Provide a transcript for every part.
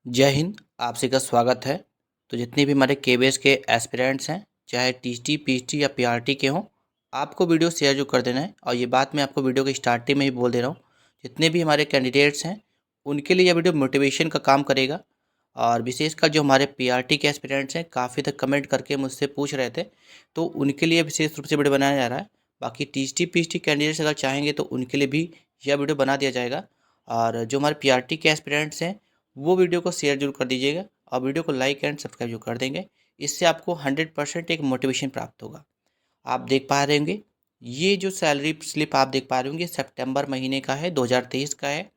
जय हिंद। आप सभी का स्वागत है। तो जितने भी हमारे केबीएस के एस्पिरेंट्स हैं, चाहे टीटी पीटी या पीआरटी के हों, आपको वीडियो शेयर जो कर देना है। और ये बात मैं आपको वीडियो के स्टार्टिंग में ही बोल दे रहा हूँ, जितने भी हमारे कैंडिडेट्स हैं उनके लिए यह वीडियो मोटिवेशन का काम करेगा। और विशेषकर जो हमारे पीआरटी के एस्पिरेंट्स हैं, काफ़ी तक कमेंट करके मुझसे पूछ रहे थे, तो उनके लिए विशेष रूप से वीडियो बनाया जा रहा है। बाकी टीटी पीटी कैंडिडेट्स अगर चाहेंगे तो उनके लिए भी यह वीडियो बना दिया जाएगा। और जो हमारे पीआरटी के एस्पिरेंट्स हैं वो वीडियो को शेयर जरूर कर दीजिएगा और वीडियो को लाइक एंड सब्सक्राइब जो कर देंगे। इससे आपको 100% एक मोटिवेशन प्राप्त होगा। आप देख पा रहे होंगे, ये जो सैलरी स्लिप आप देख पा रहे होंगे सितंबर महीने का है, 2023 का है।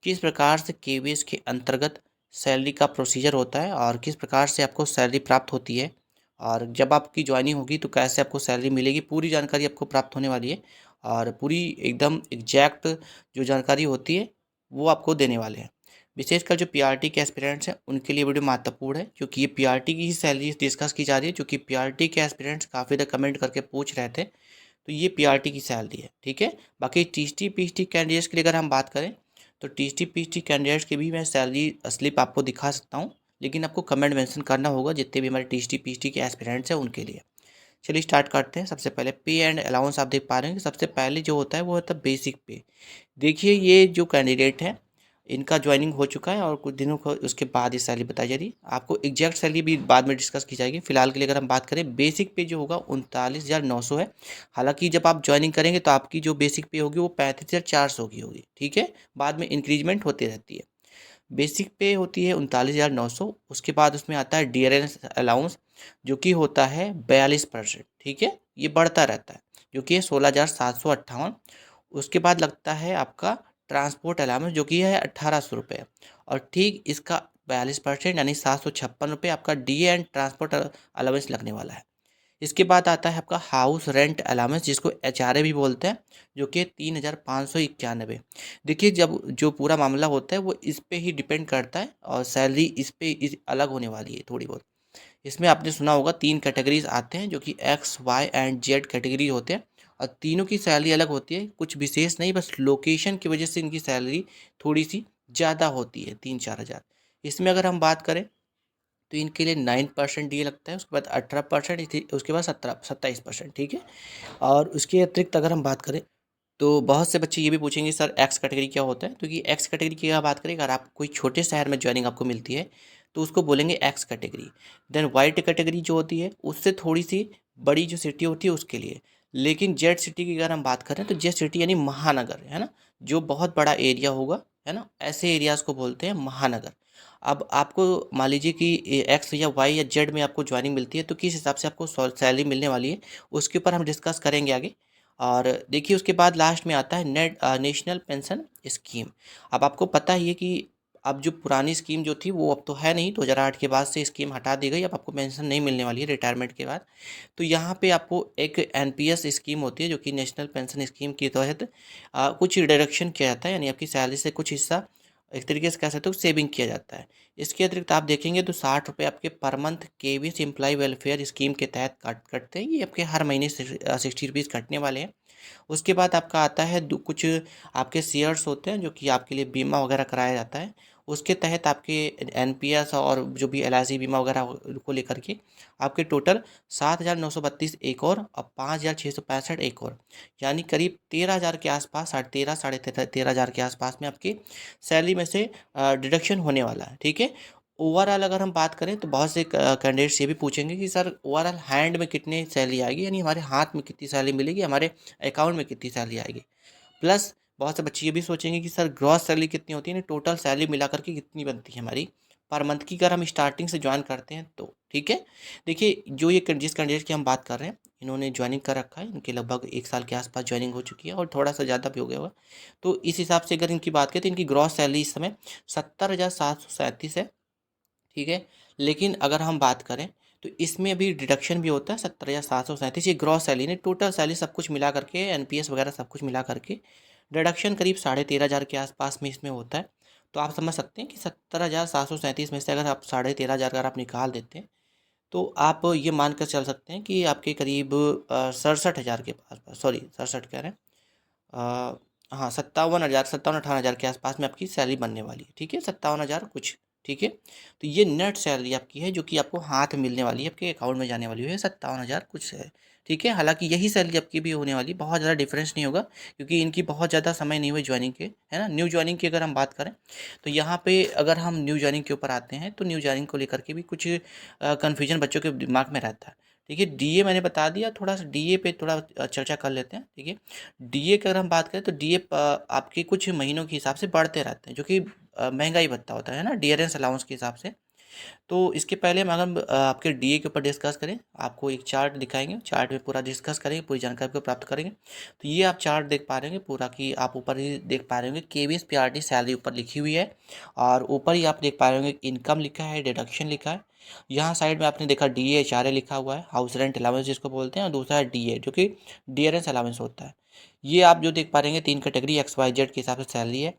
किस प्रकार से केवीएस के अंतर्गत सैलरी का प्रोसीजर होता है और किस प्रकार से आपको सैलरी प्राप्त होती है, और जब आपकी ज्वाइनिंग होगी तो कैसे आपको सैलरी मिलेगी, पूरी जानकारी आपको प्राप्त होने वाली है। और पूरी एकदम एग्जैक्ट जो जानकारी होती है वो आपको देने वाले हैं। विशेषकर जो पीआरटी के एस्पिरेंट्स हैं उनके लिए वीडियो महत्वपूर्ण है, क्योंकि ये पीआरटी की ही सैलरी डिस्कस की जा रही है। क्योंकि पीआरटी के एस्पिरेंट्स काफ़ी देर कमेंट करके पूछ रहे थे, तो ये पीआरटी की सैलरी है, ठीक है। बाकी टीटी पीटी कैंडिडेट्स के लिए अगर हम बात करें तो टीटी पीटी कैंडिडेट्स की भी मैं सैलरी स्लिप आपको दिखा सकता हूँ, लेकिन आपको कमेंट मेंशन करना होगा जितने भी हमारे टीटी पीटी के एस्पिरेंट्स हैं उनके लिए। चलिए स्टार्ट करते हैं। सबसे पहले पे एंड अलाउंस आप देख पा रहे हैं कि सबसे पहले जो होता है वो होता है बेसिक पे। देखिए, ये जो कैंडिडेट हैं इनका ज्वाइनिंग हो चुका है और कुछ दिनों को उसके बाद ये सैलरी बताई जा रही है। आपको एग्जैक्ट सैलरी भी बाद में डिस्कस की जाएगी। फिलहाल के लिए अगर हम बात करें, बेसिक पे जो होगा 39,900 है। हालांकि जब आप ज्वाइनिंग करेंगे तो आपकी जो बेसिक पे होगी वो 35,400 की होगी, ठीक है। बाद में इंक्रीजमेंट होती रहती है। बेसिक पे होती है 39,900। उसके बाद उसमें आता है डियरेंस अलाउंस, जो कि होता है 42%, ठीक है। ये बढ़ता रहता है, जो कि है 16,758। उसके बाद लगता है आपका ट्रांसपोर्ट अलाउंस, जो कि है 1,800 रुपये। और ठीक इसका 42% यानी 756 रुपये आपका डी एंड ट्रांसपोर्ट अलाउंस लगने वाला है। इसके बाद आता है आपका हाउस रेंट अलाउंस, जिसको एचआरए भी बोलते हैं, जो कि 3,591। देखिए, जब जो पूरा मामला होता है वो इस पे ही डिपेंड करता है और सैलरी इस अलग होने वाली है थोड़ी बहुत। इसमें आपने सुना होगा 3 कैटेगरीज आते हैं, जो कि X Y and Z category होते हैं। और तीनों की सैलरी अलग होती है, कुछ विशेष नहीं, बस लोकेशन की वजह से इनकी सैलरी थोड़ी सी ज़्यादा होती है, 3-4 हज़ार। इसमें अगर हम बात करें तो इनके लिए 9% डी लगता है, उसके बाद 18%, उसके बाद 27%, ठीक है। और उसके अतिरिक्त अगर हम बात करें तो बहुत से बच्चे ये भी पूछेंगे सर एक्स कैटेगरी क्या होता है। क्योंकि एक्स कैटेगरी की अगर बात करें, अगर आप कोई छोटे शहर में ज्वाइनिंग आपको मिलती है तो उसको बोलेंगे X category. Then Y category जो होती है उससे थोड़ी सी बड़ी जो सिटी होती है उसके लिए। लेकिन जेड सिटी की अगर हम बात करें तो जेड सिटी यानी महानगर, है ना, जो बहुत बड़ा एरिया होगा, है ना, ऐसे एरियाज को बोलते हैं महानगर। अब आपको मान लीजिए कि एक्स या वाई या जेड में आपको ज्वाइनिंग मिलती है तो किस हिसाब से आपको सैलरी मिलने वाली है उसके ऊपर हम डिस्कस करेंगे आगे। और देखिए, उसके बाद लास्ट में आता है नेशनल पेंशन स्कीम। अब आपको पता ही है कि अब जो पुरानी स्कीम जो थी वो अब तो है नहीं, 2008 के बाद से स्कीम हटा दी गई। अब आपको पेंशन नहीं मिलने वाली है रिटायरमेंट के बाद। तो यहाँ पे आपको एक एनपीएस स्कीम होती है, जो कि नेशनल पेंशन स्कीम के तहत कुछ डिडक्शन किया जाता है, यानी आपकी सैलरी से कुछ हिस्सा एक तरीके से कह सकते हो सेविंग किया जाता है। इसके अतिरिक्त आप देखेंगे तो 60 रुपये आपके पर month KVS employ welfare scheme के तहत कटते हैं। ये आपके हर महीने 60 रुपीज़ कटने वाले हैं। उसके बाद आपका आता है कुछ आपके शेयर्स होते हैं, जो कि आपके लिए बीमा वगैरह कराया जाता है। उसके तहत आपके एनपीएस और जो भी एलआईसी बीमा वगैरह को लेकर के आपके टोटल 7,932 एक और 5,665 एक और, यानी करीब 13,000 के आसपास, 13,500 13,000 के आसपास में आपकी सैलरी में से डिडक्शन होने वाला है, ठीक है। ओवरऑल अगर हम बात करें तो बहुत से कैंडिडेट्स ये भी पूछेंगे कि सर ओवरऑल हैंड में कितनी सैलरी आएगी, यानी हमारे हाथ में कितनी सैलरी मिलेगी, हमारे अकाउंट में कितनी सैलरी आएगी। प्लस बहुत से बच्चे ये भी सोचेंगे कि सर ग्रॉस सैलरी कितनी होती है, टोटल सैलरी मिला करके कितनी बनती है हमारी पर मंथ की, अगर हम स्टार्टिंग से ज्वाइन करते हैं तो, ठीक है। देखिए, जो ये जिस कैंडिडेट की हम बात कर रहे हैं, इन्होंने ज्वाइनिंग कर रखा है, इनके लगभग 1 साल के आसपास ज्वाइनिंग हो चुकी है और थोड़ा सा ज़्यादा भी हो गया होगा। तो इस हिसाब से अगर इनकी बात करें तो इनकी ग्रॉस सैलरी इस समय 70,737 है, ठीक है। लेकिन अगर हम बात करें तो इसमें अभी डिडक्शन भी होता है 70,737। ये ग्रॉस सैलरी ने टोटल सैलरी सब कुछ मिला करके, एनपीएस वगैरह सब कुछ मिला करके डिडक्शन करीब 13,500 के आसपास में इसमें होता है। तो आप समझ सकते हैं कि 70,737 में से अगर आप 13,500 अगर आप निकाल देते हैं तो आप ये मान कर चल सकते हैं कि आपके करीब 67,000 के पास, सॉरी 67 कह रहे हैं, हाँ 57,000, 57-58,000 के आसपास में आपकी सैलरी बनने वाली है, ठीक है, 57,000 कुछ ठीक है। तो ये नेट सैलरी आपकी है जो कि आपको हाथ में मिलने वाली है, आपके अकाउंट में जाने वाली है 57,000 कुछ है। ठीक है, हालांकि यही सैलरी आपकी भी होने वाली, बहुत ज़्यादा डिफरेंस नहीं होगा क्योंकि इनकी बहुत ज़्यादा समय नहीं हुई ज्वाइनिंग के, है ना। न्यू ज्वाइनिंग की अगर हम बात करें तो यहाँ पे अगर हम न्यू ज्वाइनिंग के ऊपर आते हैं तो न्यू ज्वाइनिंग को लेकर के भी कुछ कन्फ्यूजन बच्चों के दिमाग में रहता है। ठीक है, डीए मैंने बता दिया, थोड़ा सा डीए पे थोड़ा चर्चा कर लेते हैं। ठीक है, डीए की अगर हम बात करें तो डीए आपके कुछ महीनों के हिसाब से बढ़ते रहते हैं, जो कि महंगाई भत्ता होता है ना, डियरेंस अलाउंस के हिसाब से। तो इसके पहले हम अगर आपके डीए के ऊपर डिस्कस करें, आपको एक चार्ट दिखाएंगे, चार्ट में पूरा डिस्कस करेंगे, पूरी जानकारी को प्राप्त करेंगे। तो ये आप चार्ट देख पा रहे होंगे पूरा, कि आप ऊपर ही देख पा रहे होंगे केवीएस पीआरटी सैलरी ऊपर लिखी हुई है, और ऊपर ही आप देख पा रहे होंगे इनकम लिखा है, डिडक्शन लिखा है। यहाँ साइड में आपने देखा डीए एचआरए लिखा हुआ है, हाउस रेंट अलाउंस जिसको बोलते हैं, और दूसरा है डीए जो कि डियरेंस अलाउंस होता है। ये आप जो देख पा रहे हैं 3 कैटेगरी XYZ के हिसाब से सैलरी है।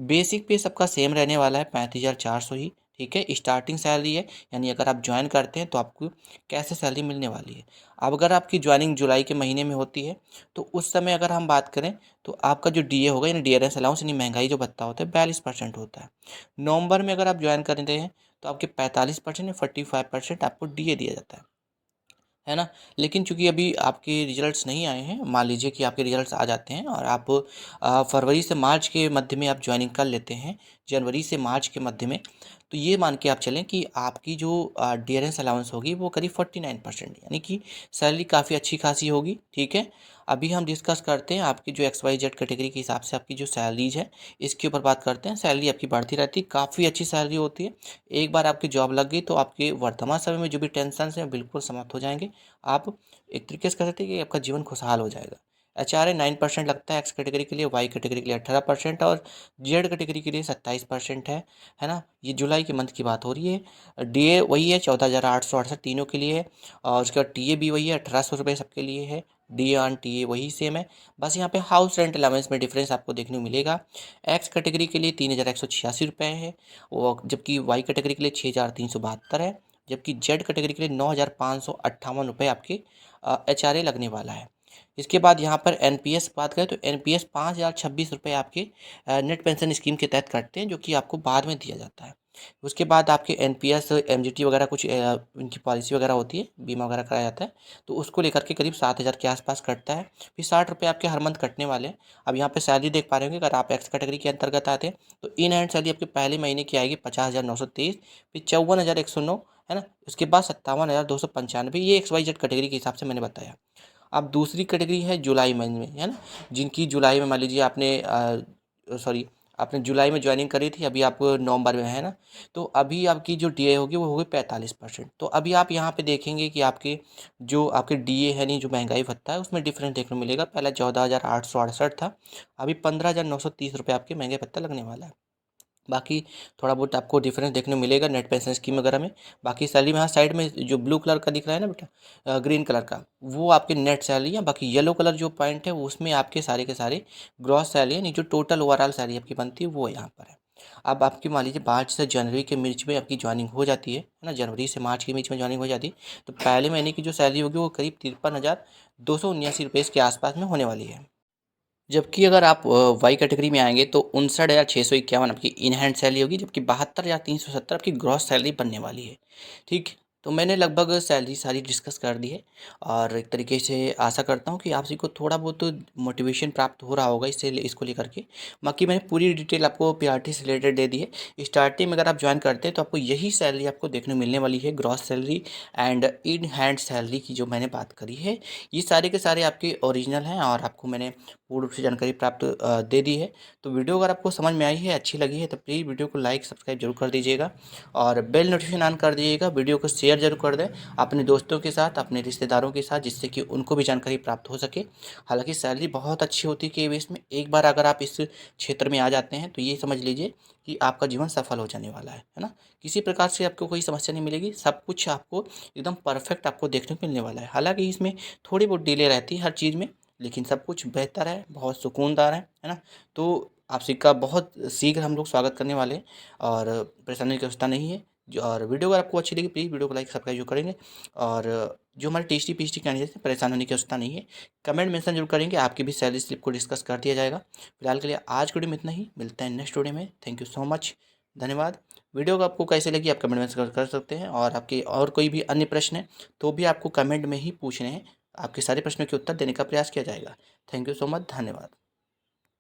बेसिक पे सबका सेम रहने वाला है 35,400 ही। ठीक है, स्टार्टिंग सैलरी है, यानी अगर आप ज्वाइन करते हैं तो आपको कैसे सैलरी मिलने वाली है। अब अगर आपकी ज्वाइनिंग जुलाई के महीने में होती है तो उस समय अगर हम बात करें तो आपका जो डीए होगा, यानी डियरेंस अलाउंस, यानी महंगाई जो भत्ता होता है 42% होता है। नवंबर में अगर आप ज्वाइन करते हैं तो आपके 45% या 45% आपको डीए दिया जाता है ना। लेकिन चूंकि अभी आपके रिजल्ट्स नहीं आए हैं, मान लीजिए कि आपके रिजल्ट्स आ जाते हैं और आप फरवरी से मार्च के मध्य में आप ज्वाइनिंग कर लेते हैं, जनवरी से मार्च के मध्य में, तो ये मान के आप चलें कि आपकी जो डियरेंस अलाउंस होगी वो करीब 49%, यानी कि सैलरी काफ़ी अच्छी खासी होगी। ठीक है, अभी हम डिस्कस करते हैं आपकी जो XYZ कैटेगरी के हिसाब से आपकी जो सैलरीज है, इसके ऊपर बात करते हैं। सैलरी आपकी बढ़ती रहती है, काफ़ी अच्छी सैलरी होती है। एक बार आपकी जॉब लग गई तो आपके वर्तमान समय में जो भी टेंशन हैं बिल्कुल समाप्त हो जाएंगे। आप एक तरीके से कह सकते हैं कि आपका जीवन खुशहाल हो जाएगा। HRA 9% लगता है X कैटेगरी के लिए, Y कैटेगरी के लिए 18%, और Z कैटेगरी के लिए 27% है ना। ये जुलाई के मंथ की बात हो रही है। DA वही है 14,868 तीनों के लिए है, और उसके बाद TA भी वही है 1,800 रुपये सबके लिए है। DA ऑन TA वही सेम है, बस यहाँ पे हाउस रेंट अलाउंस में डिफरेंस आपको देखने को मिलेगा। X कैटेगरी के लिए 3,186 रुपये है, वो जबकि Y कैटेगरी के लिए 6,372 है, जबकि जेड कैटेगरी के लिए 9,558 रुपये आपके HRA लगने वाला है। इसके बाद यहाँ पर NPS बात करें तो NPS 5,026 रुपये आपके नेट पेंशन स्कीम के तहत कटते हैं, जो कि आपको बाद में दिया जाता है। उसके बाद आपके NPS MGT वगैरह कुछ इनकी पॉलिसी वगैरह होती है, बीमा वगैरह कराया जाता है, तो उसको लेकर के करीब 7,000 के आसपास कटता है। फिर 60 रुपये आपके हर मंथ कटने वाले हैं। अब यहाँ पे सैलरी देख पा रहे होंगे, अगर आप एक्स कैटेगरी के अंतर्गत आते हैं तो इन हैंड सैलरी आपके पहले महीने की आएगी 50,923, फिर 54,109, है ना। उसके बाद 57,295, ये XYZ कैटेगरी के हिसाब से मैंने बताया। अब दूसरी कैटेगरी है जुलाई महीने में, है ना, जिनकी जुलाई में मान लीजिए आपने जुलाई में ज्वाइनिंग करी थी, अभी आप नवंबर में है ना, तो अभी आपकी जो डीए होगी वो होगी 45%। तो अभी आप यहाँ पे देखेंगे कि आपके डीए है नहीं, जो महंगाई भत्ता है उसमें डिफरेंस देखने को मिलेगा। पहले 14,868 था, अभी 15,930 रुपये आपके महंगे भत्ता लगने वाला है। बाकी थोड़ा बहुत आपको डिफरेंस देखने को मिलेगा नेट पेंशन स्कीम वगैरह में। बाकी सैलरी में, हाँ साइड में जो ब्लू कलर का दिख रहा है ना बेटा, ग्रीन कलर का, वो आपकी नेट सैलरी है। बाकी येलो कलर जो पॉइंट है उसमें आपके सारे के सारे ग्रॉस सैलरी है, नहीं जो टोटल ओवरऑल सैलरी आपकी बनती है वो यहाँ पर है। अब आपकी मान लीजिए मार्च से जनवरी के बीच में आपकी ज्वाइनिंग हो जाती है ना, जनवरी से मार्च के बीच में ज्वाइनिंग हो जाती है, तो पहले महीने की जो सैलरी होगी वो करीब 53,279 रुपये के आसपास में होने वाली है। जबकि अगर आप वाई कैटेगरी में आएंगे तो 59,651 आपकी इन हैंड सैलरी होगी, जबकि 72,370 आपकी ग्रॉस सैलरी बनने वाली है। ठीक, तो मैंने लगभग सैलरी सारी डिस्कस कर दी है, और एक तरीके से आशा करता हूँ कि आप सभी को थोड़ा बहुत मोटिवेशन प्राप्त हो रहा होगा इसको लेकर के। बाकी मैंने पूरी डिटेल आपको पीआरटी से रिलेटेड दे दी है। स्टार्टिंग में अगर आप ज्वाइन करते हैं तो आपको यही सैलरी आपको देखने को मिलने वाली है, gross salary and in hand salary की जो मैंने बात करी है, ये सारे के सारे आपके ओरिजिनल हैं, और आपको मैंने पूर्ण रूप से जानकारी प्राप्त दे दी है। तो वीडियो अगर आपको समझ में आई है, अच्छी लगी है, तो प्लीज़ वीडियो को लाइक सब्सक्राइब जरूर कर दीजिएगा, और बेल नोटिफिकेशन ऑन कर दीजिएगा। वीडियो को शेयर जरूर कर दें अपने दोस्तों के साथ, अपने रिश्तेदारों के साथ, जिससे कि उनको भी जानकारी प्राप्त हो सके। हालांकि सैलरी बहुत अच्छी होती है केवीएस में, एक बार अगर आप इस क्षेत्र में आ जाते हैं तो ये समझ लीजिए कि आपका जीवन सफल हो जाने वाला है ना। किसी प्रकार से आपको कोई समस्या नहीं मिलेगी, सब कुछ आपको एकदम परफेक्ट आपको देखने को मिलने वाला है। हालांकि इसमें थोड़ी बहुत डिले रहती है हर चीज़ में, लेकिन सब कुछ बेहतर है, बहुत सुकूनदार है ना। तो आप सबका बहुत शीघ्र हम लोग स्वागत करने वाले हैं, और परेशानी की आवश्यकता नहीं है। जो और वीडियो अगर आपको अच्छी लगी प्लीज़ वीडियो को लाइक सब्सक्राइब जो करेंगे, और जो हमारे टेस्टी पीस्टी कैंडिडेट हैं परेशान होने की आवश्यकता नहीं है। कमेंट मेंशन जरूर करेंगे, आपकी भी सैलरी स्लिप को डिस्कस कर दिया जाएगा। फिलहाल के लिए आज के वीडियो में इतना ही, मिलते हैं नेक्स्ट वीडियो में। थैंक यू सो मच, धन्यवाद। वीडियो को आपको कैसे लगी आप कमेंट में कर सकते हैं, और आपके और कोई भी अन्य प्रश्न है तो भी आपको कमेंट में ही पूछने हैं। आपके सारे प्रश्नों के उत्तर देने का प्रयास किया जाएगा। थैंक यू सो मच, धन्यवाद।